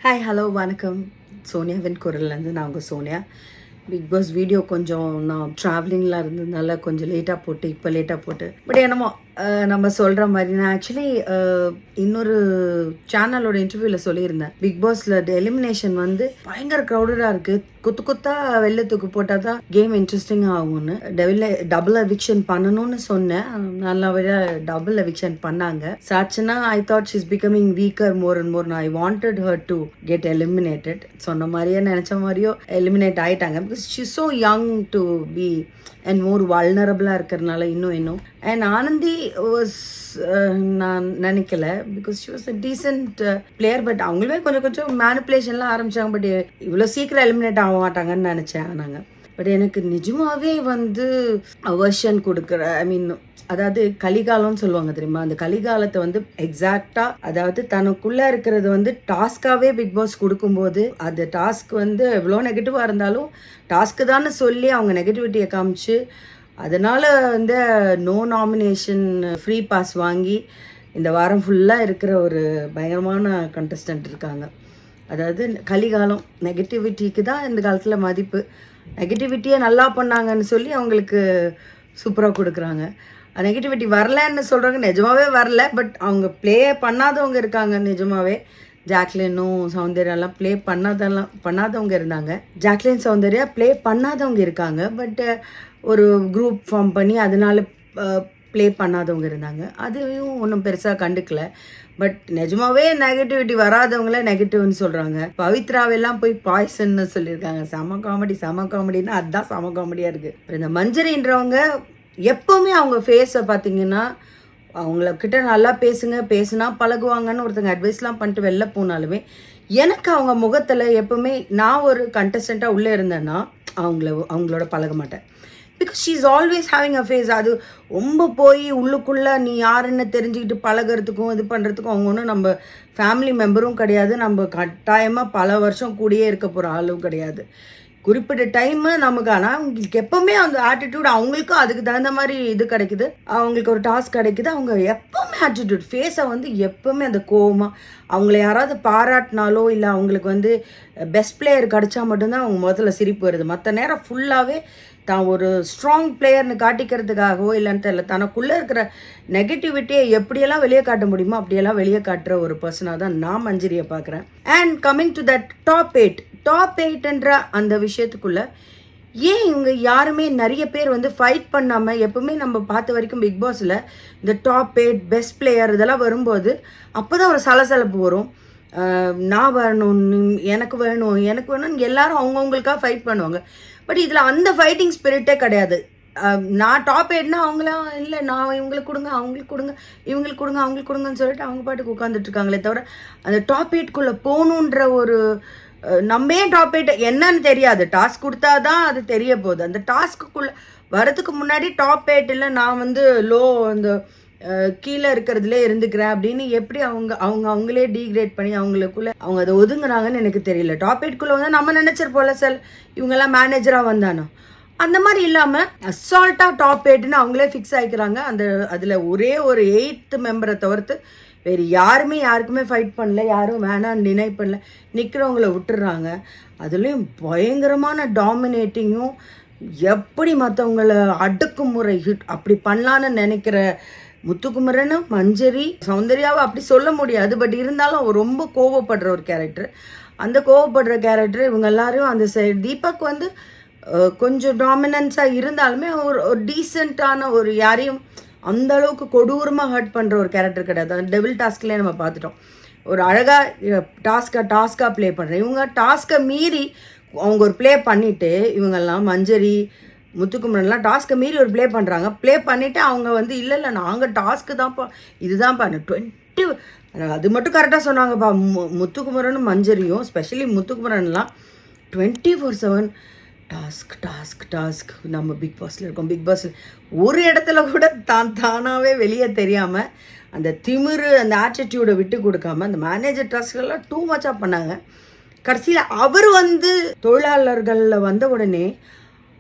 Hi hello வணக்கம். சோனியாவின் குரல்லேருந்து நான் உங்கள் சோனியா. பிக் பாஸ் வீடியோ கொஞ்சம் நான் ட்ராவலிங்கில் இருந்ததுனால கொஞ்சம் லேட்டாக போட்டு இப்போ லேட்டாக போட்டு பட் என்னமோ நம்ம சொல்கிற மாதிரி நான் ஆக்சுவலி இன்னொரு சேனலோட இன்டர்வியூவில் சொல்லியிருந்தேன். பிக் பாஸில் எலிமினேஷன் வந்து பயங்கர க்ரௌடடாக இருக்குது, குத்து குத்தா வெளில தூக்கு போட்டால் தான் கேம் இன்ட்ரெஸ்டிங்காக ஆகும்னு டபுள் எவிக்ஷன் பண்ணணும்னு சொன்னேன். நல்லா விட டபுள் எவிக்ஷன் பண்ணாங்க. சாட்சினா I thought she's becoming weaker more and more. I wanted her to get eliminated. சொன்ன மாதிரியே நினச்ச மாதிரியோ எலிமினேட் ஆகிட்டாங்க. Because she so young to be and more வல்னரபிளாக இருக்கிறதுனால இன்னும் அண்ட் ஆனந்தி வாஸ் நான் நினைக்கல because she was a decent player. But அவங்களுமே கொஞ்சம் மேனிப்புலேஷன்லாம் ஆரம்பிச்சாங்க. பட் இவ்வளோ சீக்கிரம் எலிமினேட் ஆக மாட்டாங்கன்னு நினச்சேன் நாங்கள். பட் எனக்கு நிஜமாவே வந்து அவர்ஷன் கொடுக்குற அதாவது கலிகாலம்னு சொல்லுவாங்க தெரியுமா, அந்த கலிகாலத்தை வந்து எக்ஸாக்டாக அதாவது தனக்குள்ளே இருக்கிறது வந்து டாஸ்காகவே பிக் பாஸ் கொடுக்கும்போது அந்த டாஸ்க் வந்து எவ்வளோ நெகட்டிவாக இருந்தாலும் டாஸ்க்கு தானே சொல்லி அவங்க நெகட்டிவிட்டியை காமிச்சு அதனால் வந்து நோ நாமினேஷன் ஃப்ரீ பாஸ் வாங்கி இந்த வாரம் ஃபுல்லாக இருக்கிற ஒரு பயங்கரமான கண்டஸ்டன்ட் இருக்காங்க. அதாவது கலிகாலம் நெகட்டிவிட்டிக்கு தான் இந்த காலத்தில் மதிப்பு. நெகட்டிவிட்டியை நல்லா பண்ணாங்கன்னு சொல்லி அவங்களுக்கு சூப்பராக கொடுக்குறாங்க. நெகட்டிவிட்டி வரலன்னு சொல்கிறவங்க நிஜமாவே வரல. பட் அவங்க ப்ளே பண்ணாதவங்க இருக்காங்க நிஜமாவே. ஜாக்லினும் சௌந்தர்யாலாம் ப்ளே பண்ணாதவங்க இருந்தாங்க. ஜாக்லின் சௌந்தர்யா ப்ளே பண்ணாதவங்க இருக்காங்க. பட் ஒரு குரூப் ஃபார்ம் பண்ணி அதனால ப்ளே பண்ணாதவங்க இருந்தாங்க. அதையும் ஒன்றும் பெருசாக கண்டுக்கல. பட் நிஜமாவே நெகட்டிவிட்டி வராதவங்கள நெகட்டிவ்னு சொல்கிறாங்க. பவித்ராவெல்லாம் போய் பாய்சன்னு சொல்லியிருக்காங்க. செம காமெடினா அதுதான் செம காமெடியாக இருக்குது. அப்புறம் இந்த மஞ்சரின்றவங்க எப்போவுமே அவங்க ஃபேஸை பார்த்தீங்கன்னா அவங்களக்கிட்ட நல்லா பேசுனா பழகுவாங்கன்னு ஒருத்தங்க அட்வைஸ்லாம் பண்ணிட்டு வெளில போனாலுமே எனக்கு அவங்க முகத்தில் எப்போவுமே நான் ஒரு கண்டஸ்டண்ட்டாக உள்ளே இருந்தேன்னா அவங்களோட பழக மாட்டேன். Because she is always having a face. அது ரொம்ப போய் உள்ளுக்குள்ளே நீ யாருன்னு தெரிஞ்சுக்கிட்டு பழகிறதுக்கும் இது பண்ணுறதுக்கும் அவங்க ஒன்றும் நம்ம ஃபேமிலி மெம்பரும் கிடையாது. நம்ம கட்டாயமாக பல வருஷம் கூடயே இருக்க போகிற ஆளும் கிடையாது. குறிப்பிட்ட டைமு நமக்கு. ஆனால் அவங்களுக்கு எப்போவுமே அந்த ஆட்டிடியூட் அவங்களுக்கும் அதுக்கு தகுந்த மாதிரி இது கிடைக்குது. அவங்களுக்கு ஒரு டாஸ்க் கிடைக்குது. அவங்க எப்போவுமே ஆட்டிடியூட் ஃபேஸை வந்து எப்போவுமே அந்த கோவமாக அவங்கள யாராவது பாராட்டினாலோ இல்லை அவங்களுக்கு வந்து பெஸ்ட் பிளேயர் கிடச்சா மட்டும்தான் அவங்க முதல்ல சிரிப்பு வருது. மற்ற நேரம் ஃபுல்லாகவே தான் ஒரு ஸ்ட்ராங் பிளேயர்னு காட்டிக்கிறதுக்காகவோ இல்லைன்னு தெரியல, தனக்குள்ளே இருக்கிற நெகட்டிவிட்டியை எப்படியெல்லாம் வெளியே காட்ட முடியுமோ அப்படியெல்லாம் வெளியே காட்டுற ஒரு பர்சனாக தான் நான் மஞ்சரியை பார்க்குறேன். And coming to that top 8ன்ற அந்த விஷயத்துக்குள்ள ஏன் இவங்க யாருமே நிறைய பேர் வந்து ஃபைட் பண்ணாமல் எப்பவுமே நம்ம பார்த்த வரைக்கும் பிக் பாஸில் இந்த டாப் 8 பெஸ்ட் பிளேயர் இதெல்லாம் வரும்போது அப்போ தான் ஒரு சலசலப்பு வரும். நான் வரணும், எனக்கு வேணும்னு எல்லாரும் அவங்கவுங்களுக்காக ஃபைட் பண்ணுவாங்க. பட் இதில் அந்த ஃபைட்டிங் ஸ்பிரிட்டே கிடையாது. நான் டாப் 8னா அவங்களாம் இல்லை, நான் இவங்களுக்கு கொடுங்க அவங்களுக்கு கொடுங்க இவங்களுக்கு கொடுங்க அவங்களுக்கு கொடுங்கன்னு சொல்லிட்டு அவங்க பாட்டுக்கு உட்காந்துட்டு இருக்காங்களே தவிர அந்த டாப் 8க்குள்ளே போகணுன்ற ஒரு நம்ம டாப் 8 என்னன்னு தெரியாது. டாஸ்க் கொடுத்தா தான் அது தெரிய போகுது. அந்த டாஸ்க்குள்ளே வரதுக்கு முன்னாடி டாப் 8 நான் வந்து லோ அந்த கீழே இருக்கிறதுலே இருந்துக்கிறேன் அப்படின்னு எப்படி அவங்களே டீக்ரேட் பண்ணி அவங்களுக்குள்ள அவங்க அதை ஒதுங்குறாங்கன்னு எனக்கு தெரியல. டாப் 8க்குள்ளே வந்து நம்ம நினச்சிருப்போம்ல சார் இவங்கெல்லாம் மேனேஜராக வந்தானோ அந்த மாதிரி இல்லாமல் அசால்ட்டாக டாப் 8ன்னு அவங்களே ஃபிக்ஸ் ஆகிக்கிறாங்க. அதில் ஒரே ஒரு 8th மெம்பரை தவிர்த்து வேறு யாருக்குமே ஃபைட் பண்ணல, யாரும் வேணான்னு டினை பண்ணல, நிற்கிறவங்கள விட்டுடுறாங்க. அதுலேயும் பயங்கரமான டாமினேட்டிங்கும் எப்படி மற்றவங்கள அடக்குமுறை அப்படி பண்ணலான்னு நினைக்கிற முத்துக்குமரனும் மஞ்சரி சௌந்தர்யாவை அப்படி சொல்ல முடியாது. பட் இருந்தாலும் ரொம்ப கோவப்படுற ஒரு கேரக்டர். அந்த கோவப்படுற கேரக்டர் இவங்க எல்லாரையும் அந்த சைடு தீபக் வந்து கொஞ்சம் டாமினன்ஸாக இருந்தாலுமே ஒரு டீசெண்டான ஒரு யாரையும் அந்த அளவுக்கு கொடூரமாக ஹர்ட் பண்ணுற ஒரு கேரக்டர் கிடையாது. அந்த டெவில் டாஸ்க்லேயே நம்ம பார்த்துட்டோம். ஒரு அழகாக டாஸ்காக ப்ளே பண்ணுறேன். இவங்க டாஸ்க்கை மீறி அவங்க ஒரு ப்ளே பண்ணிவிட்டு இவங்கெல்லாம் மஞ்சரி முத்துக்குமரன்லாம் டாஸ்க்கை மீறி ஒரு ப்ளே பண்ணுறாங்க. ப்ளே பண்ணிவிட்டு அவங்க வந்து இல்லை நாங்கள் டாஸ்க்கு தான்ப்பா இதுதான்ப்பா 20 அது மட்டும் கரெக்டாக சொன்னாங்கப்பா. முத்துக்குமரனும் மஞ்சரியும் ஸ்பெஷலி முத்துக்குமரன்லாம் 24/7 டாஸ்க். நம்ம பிக் பாஸில் இருக்கோம். பிக் பாஸில் ஒரு இடத்துல கூட தானாகவே வெளியே தெரியாமல் அந்த திமிரு அந்த ஆட்டிடியூடை விட்டு கொடுக்காம அந்த மேனேஜர் டாஸ்க்கெல்லாம் டூ மச்சாக பண்ணாங்க. கடைசியில் அவர் வந்து தொழிலாளர்களில் வந்த உடனே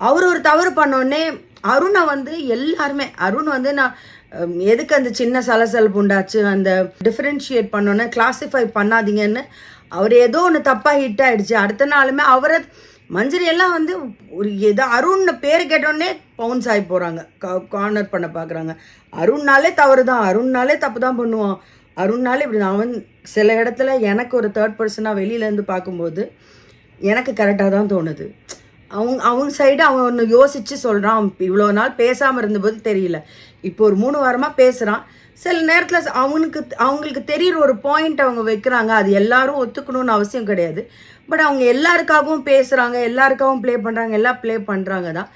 அவர் ஒரு தவறு பண்ணோடனே அருணை வந்து எல்லாருமே அருண் வந்து நான் எதுக்கு அந்த சின்ன சலசலப்பு உண்டாச்சு அந்த டிஃப்ரென்ஷியேட் பண்ணோன்னே கிளாஸிஃபை பண்ணாதீங்கன்னு அவர் ஏதோ ஒன்று தப்பாக ஹிட் ஆகிடுச்சு. அடுத்த நாளுமே அவரை மஞ்சரி எல்லாம் வந்து ஒரு ஏதோ அருண் பேர் கேட்டோடனே பவுன்ஸ் ஆகி போகிறாங்க, கார்னர் பண்ண பார்க்குறாங்க. அருண்னாலே தவறு தான், அருண்னாலே தப்பு தான் பண்ணுவான், அருண்னாலே இப்படி தான். அவன் சில இடத்துல எனக்கு ஒரு தேர்ட் பர்சனாக வெளியிலேருந்து பார்க்கும்போது எனக்கு கரெக்டாக தான் தோணுது. அவங்க சைடு அவன் ஒன்று யோசித்து சொல்கிறான். இவ்வளோ நாள் பேசாமல் இருந்தபோது தெரியல, இப்போ ஒரு 3 வாரமாக பேசுகிறான். சில நேரத்தில் அவங்களுக்கு தெரிகிற ஒரு பாயிண்ட் அவங்க வைக்கிறாங்க. அது எல்லாரும் ஒத்துக்கணும்னு அவசியம் கிடையாது. பட் அவங்க எல்லாருக்காகவும் பேசுகிறாங்க, எல்லாருக்காகவும் ப்ளே பண்ணுறாங்க, எல்லாம் ப்ளே பண்ணுறாங்க தான்.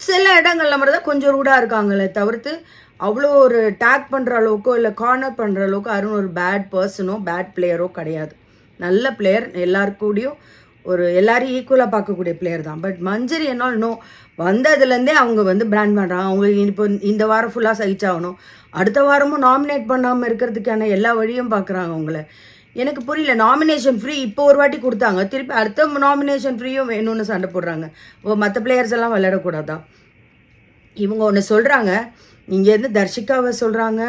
சில இடங்கள்ல மாதிரி தான் கொஞ்சம் ரூடாக இருக்காங்களே தவிர்த்து அவ்வளோ ஒரு டேக் பண்ணுற அளவுக்கோ இல்லை கார்னர் பண்ணுற அளவுக்கு அருண் ஒரு பேட் பர்சனோ பேட் பிளேயரோ கிடையாது. நல்ல பிளேயர், எல்லாருக்கூடையும் எல்லாரையும் ஈக்குவலாக பார்க்கக்கூடிய பிளேயர் தான். பட் மஞ்சரி என்னால் வந்ததுலேருந்தே அவங்க வந்து பிராண்ட் பண்ணுறாங்க. அவங்க இப்போ இந்த வாரம் ஃபுல்லாக சகிச்சாகணும், அடுத்த வாரமும் நாமினேட் பண்ணாமல் இருக்கிறதுக்கான எல்லா வழியும் பார்க்குறாங்க அவங்கள. எனக்கு புரியல. நாமினேஷன் ஃப்ரீ இப்போ ஒரு வாட்டி கொடுத்தாங்க, திருப்பி அடுத்த நாமினேஷன் ஃப்ரீயும் வேணும்னு சண்டை போடுறாங்க. இப்போ மற்ற பிளேயர்ஸ் எல்லாம் விளையாடக்கூடாதா? இவங்க ஒன்று சொல்கிறாங்க, இங்கேருந்து தர்ஷிகாவை சொல்கிறாங்க,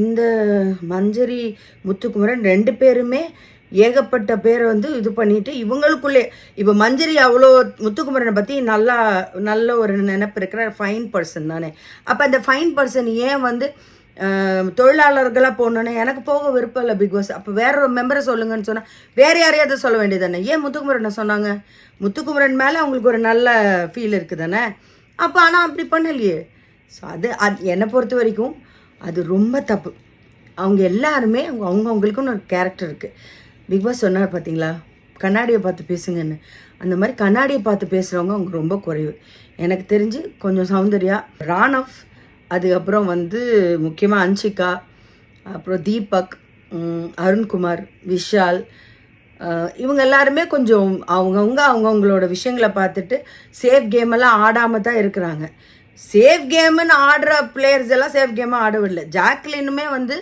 இந்த மஞ்சரி முத்துக்குமரன் 2 பேருமே ஏகப்பட்ட பேரை வந்து இது பண்ணிட்டு இவங்களுக்குள்ளே இப்போ மஞ்சரி அவ்வளோ முத்துக்குமரனை பற்றி நல்ல ஒரு நினைப்பு இருக்கிற ஃபைன் பர்சன் தானே. அப்போ அந்த ஃபைன் பர்சன் ஏன் வந்து தொழிலாளர்களாக போகணுன்னு எனக்கு போக விருப்பம் இல்லை பிக் பாஸ். அப்போ வேற ஒரு மெம்பரை சொல்லுங்கன்னு சொன்னால் வேறு யாரையாவது சொல்ல வேண்டியது தானே. ஏன் முத்துக்குமரனை சொன்னாங்க? முத்துக்குமரன் மேலே அவங்களுக்கு ஒரு நல்ல ஃபீல் இருக்குது தானே. அப்போ ஆனால் அப்படி பண்ணலையே. ஸோ அது என்னை பொறுத்த வரைக்கும் அது ரொம்ப தப்பு. அவங்க எல்லாருமே அவங்களுக்குன்னு ஒரு கேரக்டர் இருக்குது. பிக் பாஸ் சொன்னார் பார்த்தீங்களா, கண்ணாடியை பார்த்து பேசுங்கன்னு. அந்த மாதிரி கண்ணாடியை பார்த்து பேசுகிறவங்க அவங்க ரொம்ப குறைவு. எனக்கு தெரிஞ்சு கொஞ்சம் சௌந்தர்யா, ராணவ், அதுக்கப்புறம் வந்து முக்கியமாக அன்ஷிகா, அப்புறம் தீபக், அருண்குமார், விஷால், இவங்க எல்லாருமே கொஞ்சம் அவங்கவுங்களோட விஷயங்களை பார்த்துட்டு சேஃப் கேமெல்லாம் ஆடாமல் தான் இருக்கிறாங்க. சேஃப் கேமுன்னு ஆடுற பிளேயர்ஸ் எல்லாம் சேஃப் கேமாக ஆடவில்லை. ஜாக்லினுமே வந்து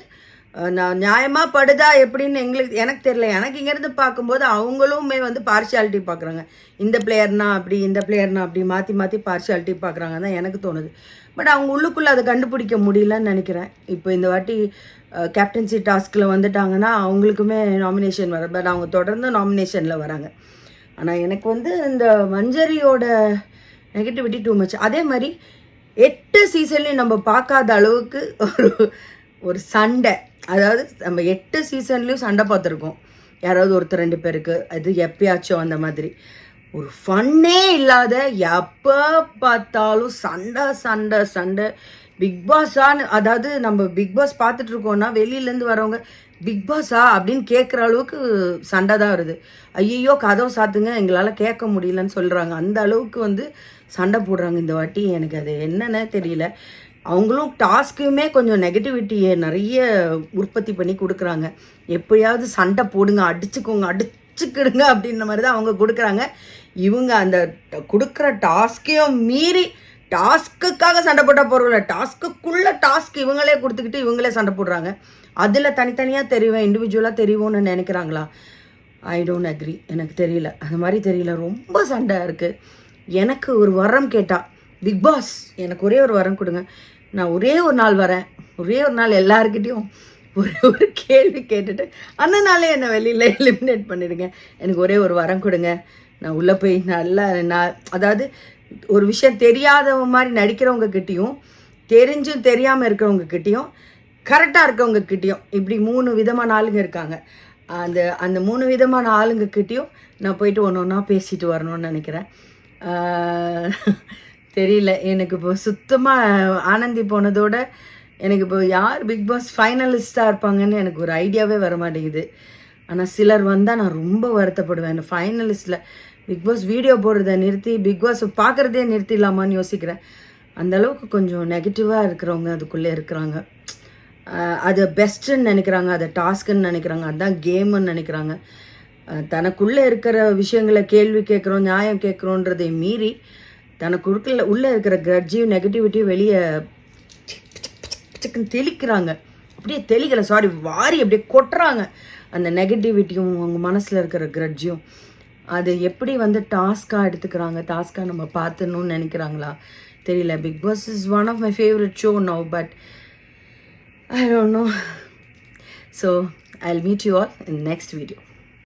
நான் நியாயமாக படுதா எப்படின்னு எனக்கு தெரியல. எனக்கு இங்கேருந்து பார்க்கும்போது அவங்களுமே வந்து பார்ஷியாலிட்டி பார்க்குறாங்க. இந்த பிளேயர்னா அப்படி, இந்த பிளேயர்னா அப்படி மாற்றி பார்ஷியாலிட்டி பார்க்குறாங்க தான் எனக்கு தோணுது. பட் அவங்க உள்ளுக்குள்ளே அதை கண்டுபிடிக்க முடியலன்னு நினைக்கிறேன். இப்போ இந்த வாட்டி கேப்டன்சி டாஸ்கில் வந்துட்டாங்கன்னா அவங்களுக்குமே நாமினேஷன் வர, பட் அவங்க தொடர்ந்து நாமினேஷனில் வராங்க. ஆனால் எனக்கு வந்து இந்த மஞ்சரியோட நெகட்டிவிட்டி டூ மச். அதே மாதிரி 8 சீசன்லேயும் நம்ம பார்க்காத அளவுக்கு ஒரு சண்டை, அதாவது நம்ம 8 சீசன்லேயும் சண்டை பார்த்துருக்கோம். யாராவது ஒருத்தர் 2 பேருக்கு, அது எப்பயாச்சும் அந்த மாதிரி ஒரு ஃபன்னே இல்லாத எப்போ பார்த்தாலும் சண்டை பிக் பாஸான்னு. அதாவது நம்ம பிக் பாஸ் பார்த்துட்டு இருக்கோம்னா வெளியிலேருந்து வரவங்க பிக் பாஸா அப்படின்னு கேட்குற அளவுக்கு சண்டை தான் வருது. ஐயோ கதவை சாத்துங்க எங்களால் கேட்க முடியலன்னு சொல்கிறாங்க. அந்த அளவுக்கு வந்து சண்டை போடுறாங்க இந்த வாட்டி. எனக்கு அது என்னன்னு தெரியல. அவங்களும் டாஸ்க்குமே கொஞ்சம் நெகட்டிவிட்டியை நிறைய உற்பத்தி பண்ணி கொடுக்குறாங்க. எப்படியாவது சண்டை போடுங்க, அடிச்சுக்கிடுங்க அப்படின்ற மாதிரி தான் அவங்க கொடுக்குறாங்க. இவங்க அந்த கொடுக்குற டாஸ்க்கையும் மீறி டாஸ்க்குக்காக சண்டை போட்டால் போகிறோம்ல, டாஸ்க்குள்ளே டாஸ்க் இவங்களே கொடுத்துக்கிட்டு இவங்களே சண்டை போடுறாங்க. அதில் தனித்தனியாக தெரிவேன், இண்டிவிஜுவலாக தெரியும்னு நினைக்கிறாங்களா? I don't agree. எனக்கு தெரியல, அந்த மாதிரி தெரியல. ரொம்ப சண்டை இருக்குது. எனக்கு ஒரு வரம் கேட்டால் பிக் பாஸ் எனக்கு ஒரே ஒரு வரம் கொடுங்க, நான் ஒரே ஒரு நாள் வரேன், ஒரே ஒரு நாள் எல்லாருக்கிட்டையும் ஒரு கேள்வி கேட்டுட்டு அந்த நாளே என்னை வெளியில் எலிமினேட் பண்ணிடுங்க. எனக்கு ஒரே ஒரு வரம் கொடுங்க, நான் உள்ளே போய் நான் அதாவது ஒரு விஷயம் தெரியாதவங்க மாதிரி நடிக்கிறவங்க கிட்டேயும் தெரிஞ்சும் தெரியாமல் இருக்கிறவங்க கிட்டேயும் கரெக்டாக இருக்கவங்க கிட்டேயும் இப்படி 3 விதமான ஆளுங்க இருக்காங்க. அந்த 3 விதமான ஆளுங்க கிட்டேயும் நான் போயிட்டு ஒன்றா பேசிட்டு வரணும்னு நினைக்கிறேன். தெரியல, எனக்கு இப்போ சுத்தமாக ஆனந்தி போனதோட எனக்கு இப்போ யார் பிக் பாஸ் ஃபைனலிஸ்ட்டாக இருப்பாங்கன்னு எனக்கு ஒரு ஐடியாவே வர மாட்டேங்குது. ஆனால் சிலர் வந்தால் நான் ரொம்ப வருத்தப்படுவேன். அந்த ஃபைனலிஸ்ட்டில் பிக் பாஸ் வீடியோ போடுறத நிறுத்தி பிக் பாஸ் பார்க்குறதே நிறுத்திடலாமான்னு யோசிக்கிறேன். அந்தளவுக்கு கொஞ்சம் நெகட்டிவாக இருக்கிறவங்க அதுக்குள்ளே இருக்கிறாங்க. அது பெஸ்ட்டுன்னு நினைக்கிறாங்க, அதை டாஸ்க்குன்னு நினைக்கிறாங்க, அதுதான் கேமுன்னு நினைக்கிறாங்க. தனக்குள்ளே இருக்கிற விஷயங்களை கேள்வி கேட்குறோம், நியாயம் கேட்குறோன்றதை மீறி தனக்கு உள்ளே இருக்கிற கிரட்ஜையும் நெகட்டிவிட்டியும் வெளியே தெளிக்கிறாங்க. அப்படியே வாரி அப்படியே கொட்டுறாங்க அந்த நெகட்டிவிட்டியும் அவங்க மனசில் இருக்கிற கிரட்ஜையும். அது எப்படி வந்து டாஸ்க்காக எடுத்துக்கிறாங்க, டாஸ்க்காக நம்ம பார்த்துணுன்னு நினைக்கிறாங்களா தெரியல. Bigg Boss is one of my favourite show now, but I don't know. So I'll meet you all in the next video.